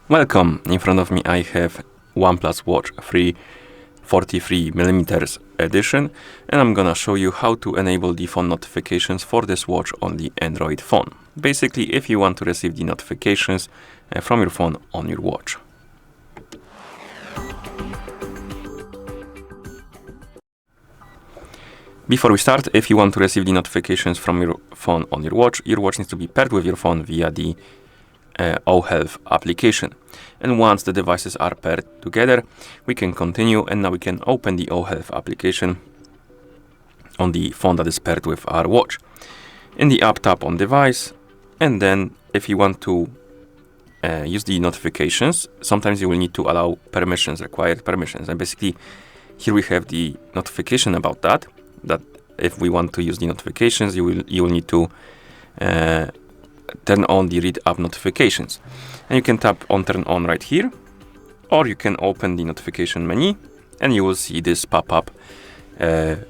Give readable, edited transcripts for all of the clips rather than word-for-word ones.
Welcome! In front of me I have OnePlus Watch 3 43mm edition, and I'm gonna show you how to enable the phone notifications for this watch on the Android phone. Basically, if you want to receive the notifications from your phone on your watch. Before we start, if you want to receive the notifications from your phone on your watch needs to be paired with your phone via the OHealth application. And once the devices are paired together, we can continue, and now we can open the OHealth application on the phone that is paired with our watch. In the app, tap on device, and then if you want to use the notifications, sometimes you will need to allow permissions, required permissions. And basically here we have the notification about that if we want to use the notifications, you will need to turn on the read app notifications, and you can tap on turn on right here, or you can open the notification menu and you will see this pop-up that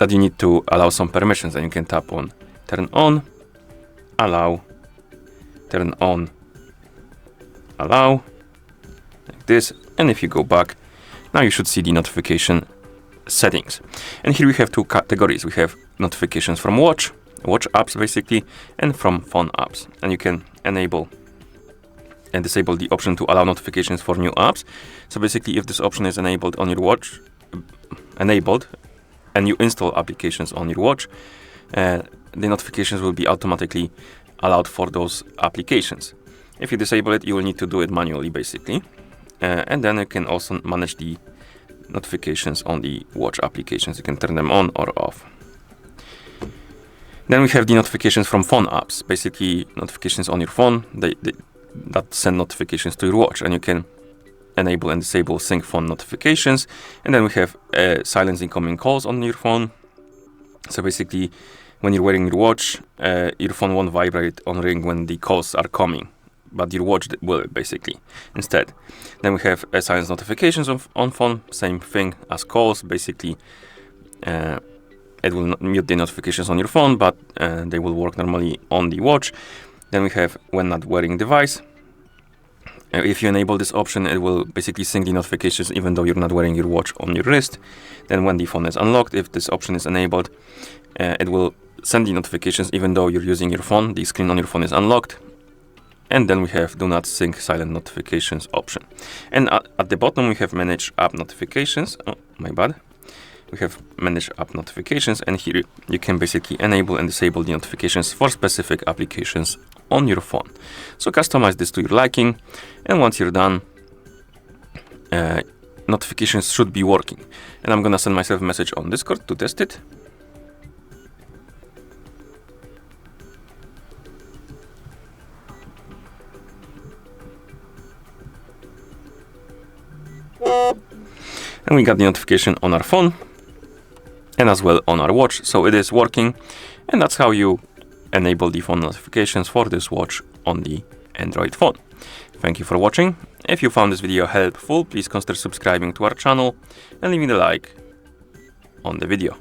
you need to allow some permissions, and you can tap on turn on, allow, turn on, allow, like this. And if you go back, now you should see the notification settings. And here we have two categories. We have notifications from watch apps basically, and from phone apps. And you can enable and disable the option to allow notifications for new apps. So basically, if this option is enabled on your watch, and you install applications on your watch, the notifications will be automatically allowed for those applications. If you disable it, you will need to do it manually basically. And then you can also manage the notifications on the watch applications. You can turn them on or off. Then we have the notifications from phone apps, basically notifications on your phone that send notifications to your watch, and you can enable and disable sync phone notifications. And then we have silence incoming calls on your phone. So basically, when you're wearing your watch, your phone won't vibrate on ring when the calls are coming, but your watch will basically instead. Then we have silence notifications on phone, same thing as calls. Basically, it will not mute the notifications on your phone, but they will work normally on the watch. Then we have when not wearing device. If you enable this option, it will basically sync the notifications even though you're not wearing your watch on your wrist. Then when the phone is unlocked, if this option is enabled, it will send the notifications even though you're using your phone. The screen on your phone is unlocked. And then we have do not sync silent notifications option. And at the bottom we have manage app notifications. Oh, my bad. We have manage app notifications, and here you can basically enable and disable the notifications for specific applications on your phone. So customize this to your liking, and once you're done, notifications should be working. And I'm gonna send myself a message on Discord to test it. And we got the notification on our phone and as well on our watch, so it is working. And that's how you enable the phone notifications for this watch on the Android phone. Thank you for watching. If you found this video helpful, please consider subscribing to our channel and leaving a like on the video.